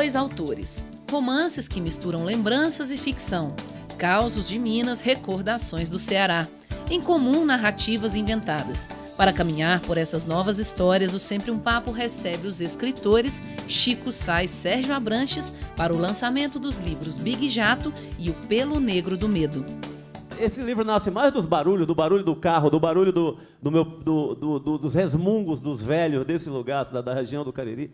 dois autores. Romances que misturam lembranças e ficção. Causos de Minas, recordações do Ceará. Em comum, narrativas inventadas. Para caminhar por essas novas histórias, o Sempre um Papo recebe os escritores Chico Sá e Sérgio Abranches para o lançamento dos livros Big Jato e O Pelo Negro do Medo. Esse livro nasce mais do barulho do carro, do barulho dos resmungos dos velhos desse lugar, da região do Cariri.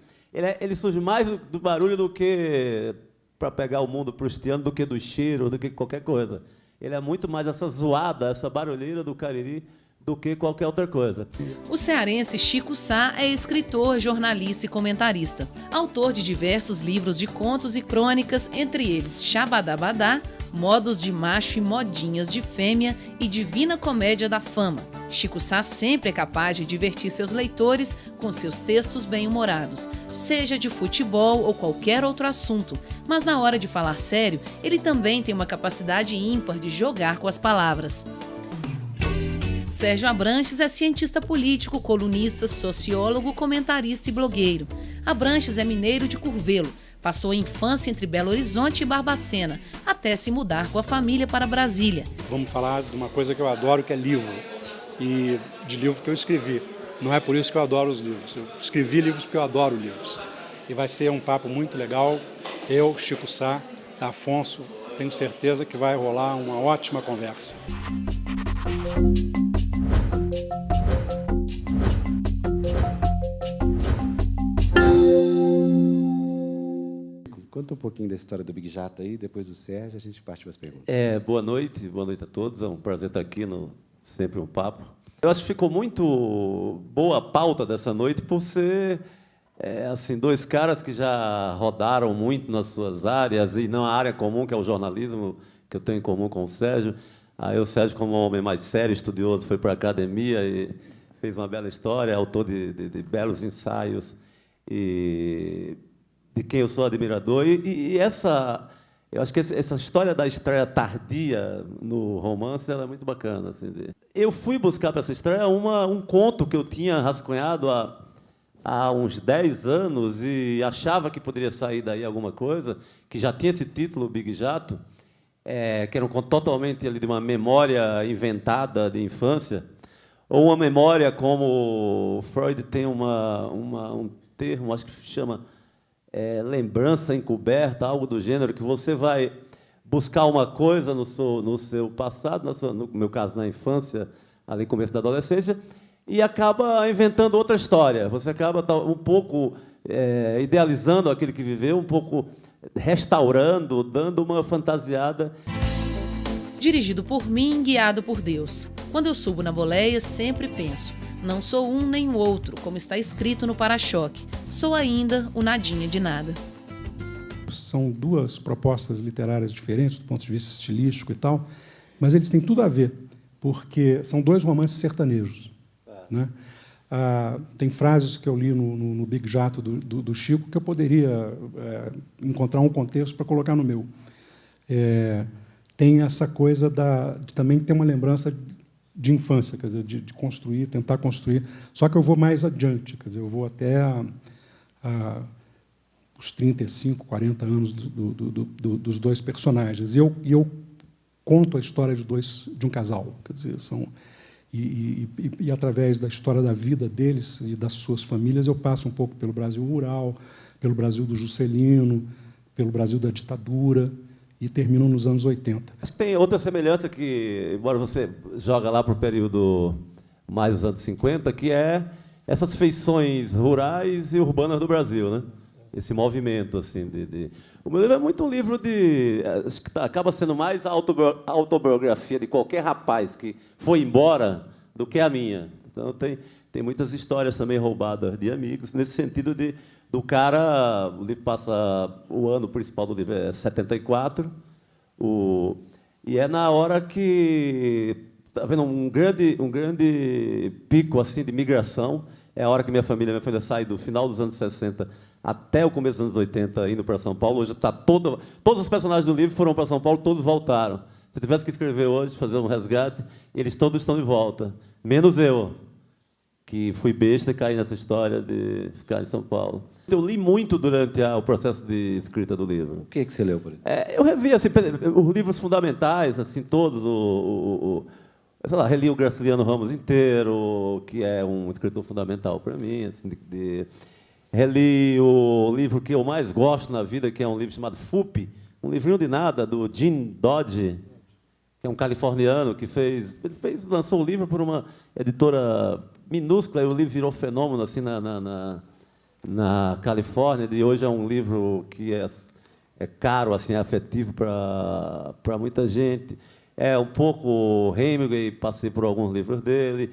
Ele surge mais do barulho do que, para pegar o mundo proustiano, do que do cheiro, do que qualquer coisa. Ele é muito mais essa zoada, essa barulheira do Cariri, do que qualquer outra coisa. O cearense Chico Sá é escritor, jornalista e comentarista. Autor de diversos livros de contos e crônicas, entre eles Xabadabadá, Modos de Macho e Modinhas de Fêmea e Divina Comédia da Fama. Chico Sá sempre é capaz de divertir seus leitores com seus textos bem-humorados, seja de futebol ou qualquer outro assunto. Mas na hora de falar sério, ele também tem uma capacidade ímpar de jogar com as palavras. Sérgio Abranches é cientista político, colunista, sociólogo, comentarista e blogueiro. Abranches é mineiro de Curvelo. Passou a infância entre Belo Horizonte e Barbacena, até se mudar com a família para Brasília. Vamos falar de uma coisa que eu adoro, que é livro. E de livro que eu escrevi. Não é por isso que eu adoro os livros. Eu escrevi livros porque eu adoro livros. E vai ser um papo muito legal. Eu, Chico Sá, Afonso, tenho certeza que vai rolar uma ótima conversa. Conta um pouquinho da história do Big Jato aí, depois do Sérgio, a gente parte para as perguntas. Boa noite a todos. É um prazer estar aqui no Sempre um Papo. Eu acho que ficou muito boa a pauta dessa noite por ser assim, dois caras que já rodaram muito nas suas áreas, e não a área comum, que é o jornalismo, que eu tenho em comum com o Sérgio. Aí o Sérgio, como um homem mais sério, estudioso, foi para a academia e fez uma bela história, autor de belos ensaios, e de quem eu sou admirador. Eu acho que essa história da estreia tardia no romance ela é muito bacana. Assim. Eu fui buscar para essa estreia um conto que eu tinha rascunhado há uns 10 anos e achava que poderia sair daí alguma coisa, que já tinha esse título, Big Jato, que era um conto totalmente ali de uma memória inventada de infância, ou uma memória como Freud tem um termo, acho que se chama lembrança encoberta, algo do gênero, que você vai buscar uma coisa no seu passado, no meu caso, na infância, ali no começo da adolescência, e acaba inventando outra história. Você acaba um pouco idealizando aquilo que viveu, um pouco restaurando, dando uma fantasiada. Dirigido por mim, guiado por Deus. Quando eu subo na boleia, sempre penso: não sou um nem o outro, como está escrito no para-choque. Sou ainda o nadinha de nada. São duas propostas literárias diferentes, do ponto de vista estilístico e tal, mas eles têm tudo a ver, porque são dois romances sertanejos. Né? Tem frases que eu li no Big Jato do Chico que eu poderia encontrar um contexto para colocar no meu. Tem essa coisa de também ter uma lembrança de infância, quer dizer, de construir, tentar construir. Só que eu vou mais adiante, quer dizer, eu vou até os 35, 40 anos dos dois personagens. E eu conto a história de um casal, quer dizer, e através da história da vida deles e das suas famílias, eu passo um pouco pelo Brasil rural, pelo Brasil do Juscelino, pelo Brasil da ditadura, e terminam nos anos 80. Tem outra semelhança que, embora você joga lá para o período mais dos anos 50, que é essas feições rurais e urbanas do Brasil, né? Esse movimento, assim, O meu livro é muito um livro acho que acaba sendo mais a autobiografia de qualquer rapaz que foi embora do que a minha. Então, tem muitas histórias também roubadas de amigos, nesse sentido do cara. O livro passa. O ano principal do livro é 74, e é na hora que está havendo um grande pico assim, de migração. É a hora que minha família sai do final dos anos 60 até o começo dos anos 80, indo para São Paulo. Hoje está todos os personagens do livro foram para São Paulo, todos voltaram. Se eu tivesse que escrever hoje, fazer um resgate, eles todos estão de volta, menos eu. que fui besta e caí nessa história de ficar em São Paulo. Eu li muito durante o processo de escrita do livro. O que você leu, por exemplo? Eu revi assim, os livros fundamentais, assim, todos, sei lá, reli o Graciliano Ramos inteiro, que é um escritor fundamental para mim. Assim, reli o livro que eu mais gosto na vida, que é um livro chamado FUP, um livrinho de nada, do Jim Dodge, que é um californiano que lançou o livro por uma editora minúscula, e o livro virou fenômeno assim na Califórnia, e hoje é um livro que é caro, assim, é afetivo para muita gente. É um pouco Hemingway, passei por alguns livros dele.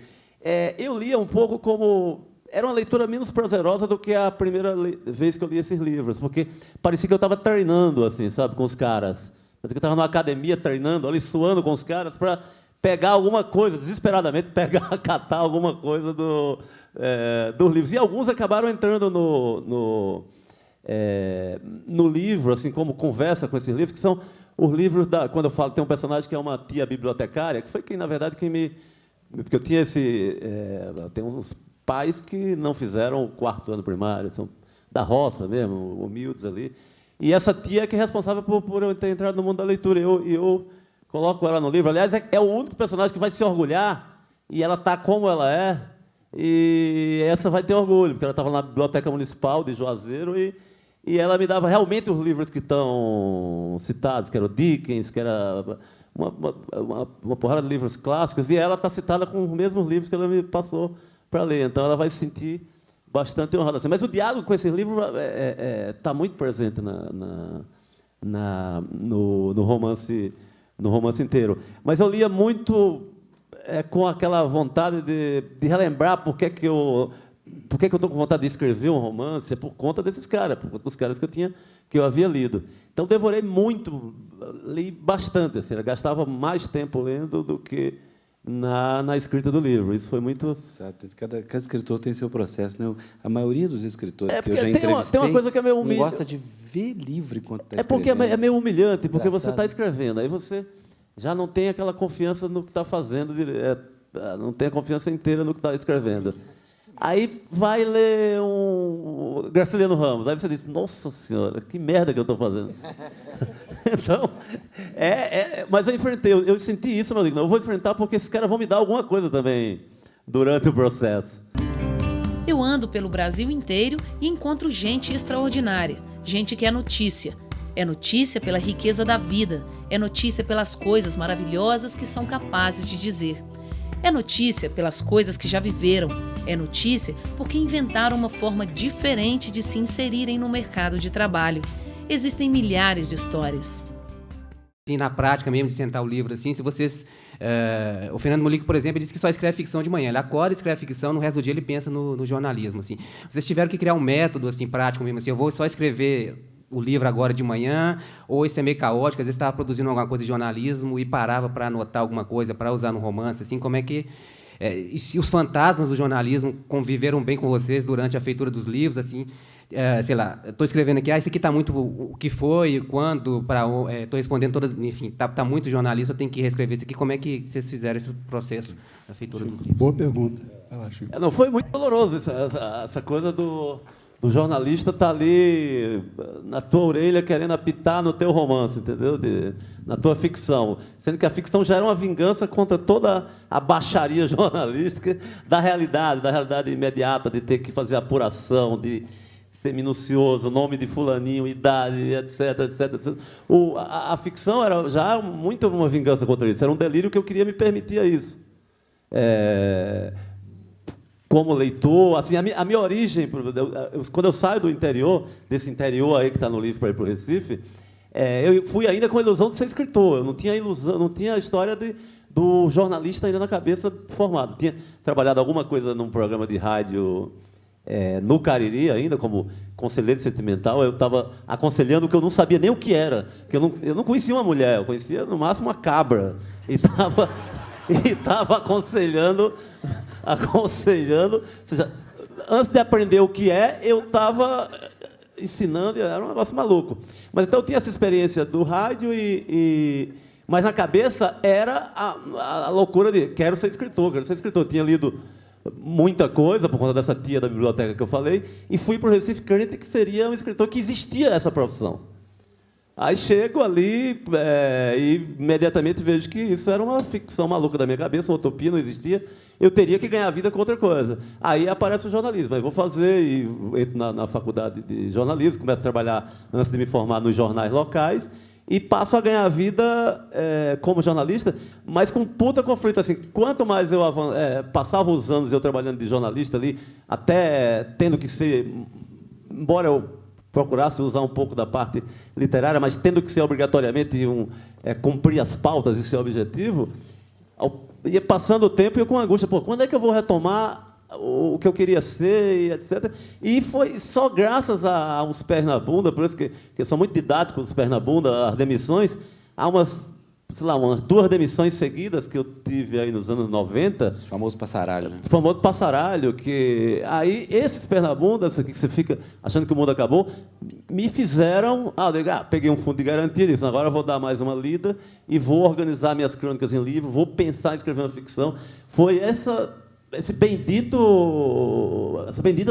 Eu lia um pouco como... Era uma leitura menos prazerosa do que a primeira vez que eu li esses livros, porque parecia que eu estava treinando, assim, sabe, com os caras. Parecia que eu estava numa academia treinando, ali suando com os caras para pegar alguma coisa, desesperadamente catar alguma coisa dos livros. E alguns acabaram entrando no livro, assim, como conversa com esses livros, que são os livros quando eu falo, tem um personagem que é uma tia bibliotecária, que foi quem, na verdade, porque eu tinha tem uns pais que não fizeram o 4º ano primário, são da roça mesmo, humildes ali. E essa tia é que é responsável por eu ter entrado no mundo da leitura. Eu coloco ela no livro. Aliás, é o único personagem que vai se orgulhar, e ela está como ela é, e essa vai ter orgulho, porque ela estava na Biblioteca Municipal de Juazeiro, e ela me dava realmente os livros que estão citados, que era o Dickens, que era uma porrada de livros clássicos, e ela está citada com os mesmos livros que ela me passou para ler. Então, ela vai se sentir bastante honrada. Assim. Mas o diálogo com esses livros está muito presente no romance inteiro. Mas eu lia muito com aquela vontade de relembrar por que eu estou com vontade de escrever um romance, por conta desses caras, por conta dos caras que eu havia lido. Então, devorei muito, li bastante. Assim, eu gastava mais tempo lendo do que na escrita do livro. Isso foi muito... Exato. Cada escritor tem seu processo, né? A maioria dos escritores que eu já entrevistei tem uma coisa que é meio não gosta de ver livro enquanto está escrevendo. Porque é meio humilhante, porque você está escrevendo, aí você já não tem aquela confiança no que está fazendo, não tem a confiança inteira no que está escrevendo. Aí vai ler um Graciliano Ramos, aí você diz, nossa senhora, que merda que eu estou fazendo. Então, mas eu enfrentei, eu senti isso, mas eu digo, não, eu vou enfrentar porque esses caras vão me dar alguma coisa também durante o processo. Eu ando pelo Brasil inteiro e encontro gente extraordinária, gente que é notícia. É notícia pela riqueza da vida, é notícia pelas coisas maravilhosas que são capazes de dizer. É notícia pelas coisas que já viveram, é notícia porque inventaram uma forma diferente de se inserirem no mercado de trabalho. Existem milhares de histórias. Assim, na prática mesmo, de sentar o livro, assim, se vocês... o Fernando Molico, por exemplo, disse que só escreve ficção de manhã. Ele acorda, escreve ficção, no resto do dia ele pensa no jornalismo. Assim. Vocês tiveram que criar um método assim, prático mesmo, assim, eu vou só escrever o livro agora de manhã, ou isso é meio caótico, às vezes estava produzindo alguma coisa de jornalismo e parava para anotar alguma coisa, para usar no romance, assim, como é que... e se os fantasmas do jornalismo conviveram bem com vocês durante a feitura dos livros, assim, sei lá, estou escrevendo aqui, isso aqui está muito o que foi, quando, estou respondendo todas, enfim, está muito jornalista, eu tenho que reescrever isso aqui, como é que vocês fizeram esse processo da feitura dos livros? Boa pergunta. Não, foi muito doloroso essa coisa do jornalista estar ali na tua orelha querendo apitar no teu romance, entendeu? Na tua ficção. Sendo que a ficção já era uma vingança contra toda a baixaria jornalística da realidade imediata, de ter que fazer apuração, de ser minucioso, nome de fulaninho, idade, etc, etc. A ficção era já muito uma vingança contra isso. Era um delírio que eu queria me permitir isso. Como leitor, assim, a minha origem, quando eu saio do interior, desse interior aí que está no livro para ir para o Recife, eu fui ainda com a ilusão de ser escritor. Eu não tinha ilusão, não tinha a história do jornalista ainda na cabeça formado. Tinha trabalhado alguma coisa num programa de rádio no Cariri ainda, como conselheiro sentimental. Eu estava aconselhando o que eu não sabia nem o que era. Que eu não conhecia uma mulher, eu conhecia no máximo uma cabra. E estava aconselhando, ou seja, antes de aprender o que eu estava ensinando, era um negócio maluco. Mas então eu tinha essa experiência do rádio, mas na cabeça era a loucura de quero ser escritor. Eu tinha lido muita coisa, por conta dessa tia da biblioteca que eu falei, e fui para o Recife crente que seria um escritor, que existia essa profissão. Aí chego ali e imediatamente vejo que isso era uma ficção maluca da minha cabeça, uma utopia, não existia. Eu teria que ganhar a vida com outra coisa. Aí aparece o jornalismo. Aí vou fazer, e entro na faculdade de jornalismo, começo a trabalhar, antes de me formar, nos jornais locais, e passo a ganhar a vida como jornalista, mas com puta conflito. Assim, quanto mais eu passava os anos eu trabalhando de jornalista ali, até tendo que ser, embora eu procurasse usar um pouco da parte literária, mas tendo que ser obrigatoriamente cumprir as pautas e ser objetivo, ia passando o tempo e eu com angústia, pô, quando é que eu vou retomar o que eu queria ser, e etc. E foi só graças a uns pés na bunda, por isso que são muito didáticos os pés na bunda, as demissões, há umas 2 demissões seguidas que eu tive aí nos anos 90. Esse famoso passaralho, né? O famoso passaralho, que aí esses pés na bunda, que você fica achando que o mundo acabou, me fizeram... peguei um fundo de garantia, disse, agora eu vou dar mais uma lida e vou organizar minhas crônicas em livro, vou pensar em escrever uma ficção. Foi essa bendita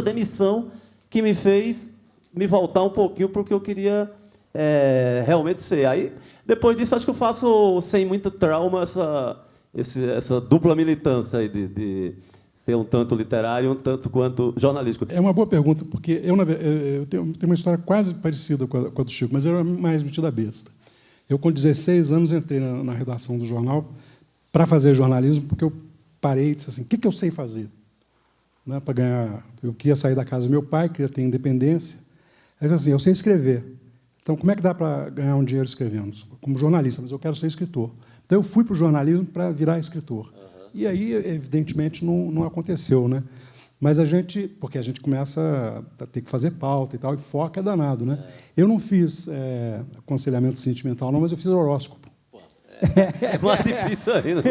demissão que me fez me voltar um pouquinho para o que eu queria realmente ser. Aí, depois disso, acho que eu faço sem muito trauma essa dupla militância aí de ser um tanto literário e um tanto quanto jornalístico. É uma boa pergunta, porque eu tenho uma história quase parecida com a do Chico, mas eu era mais metida besta. Eu, com 16 anos, entrei na redação do jornal para fazer jornalismo, porque eu parei e disse assim, o que eu sei fazer? Né, para ganhar... Eu queria sair da casa do meu pai, queria ter independência. Aí eu disse assim, eu sei escrever. Então, como é que dá para ganhar um dinheiro escrevendo? Como jornalista, mas eu quero ser escritor. Então, eu fui para o jornalismo para virar escritor. E aí, evidentemente, não aconteceu, né? Mas porque a gente começa a ter que fazer pauta e tal, e foca é danado, né? Eu não fiz aconselhamento sentimental, não, mas eu fiz horóscopo. É mais difícil ainda.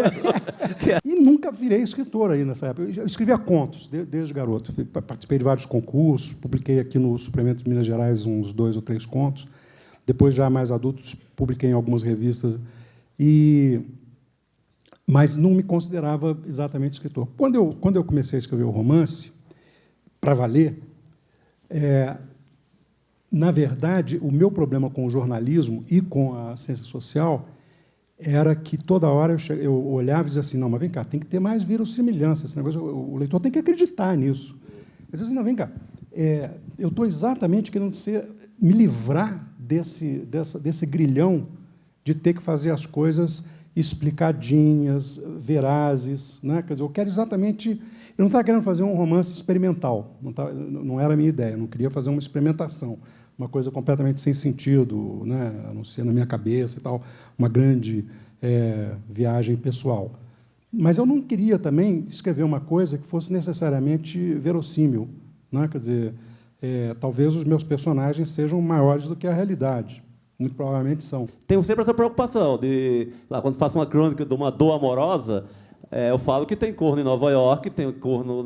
E nunca virei escritor aí nessa época. Eu escrevia contos, desde garoto. Participei de vários concursos, publiquei aqui no Suplemento de Minas Gerais uns 2 ou 3 contos. Depois, já mais adultos, publiquei em algumas revistas. Mas não me considerava exatamente escritor. Quando eu comecei a escrever o romance, para valer, na verdade, o meu problema com o jornalismo e com a ciência social era que toda hora eu olhava e dizia assim, não, mas vem cá, tem que ter mais verossimilhança, esse negócio, o leitor tem que acreditar nisso. Eu dizia assim, não, vem cá, eu estou exatamente querendo me livrar desse grilhão de ter que fazer as coisas explicadinhas, verazes, né? Quer dizer, eu quero exatamente... Eu não estava querendo fazer um romance experimental, não era a minha ideia, eu não queria fazer uma experimentação, uma coisa completamente sem sentido, né? A não ser na minha cabeça e tal, uma grande viagem pessoal. Mas eu não queria também escrever uma coisa que fosse necessariamente verossímil, né? Quer dizer, talvez os meus personagens sejam maiores do que a realidade. Muito provavelmente são. Tenho sempre essa preocupação quando faço uma crônica de uma dor amorosa, eu falo que tem corno em Nova York, tem corno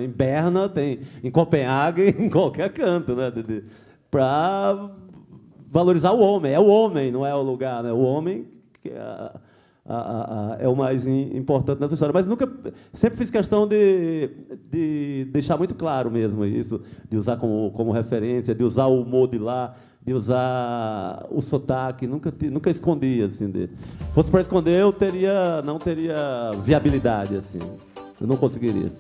em Berna, tem em Copenhague, em qualquer canto, né? Para valorizar o homem. É o homem, não é o lugar, né? O homem que é o mais importante nessa história. Mas sempre fiz questão de deixar muito claro mesmo isso, de usar como referência, de usar o humor de lá, de usar o sotaque, nunca escondi, assim. Se fosse para esconder, não teria viabilidade, assim. Eu não conseguiria.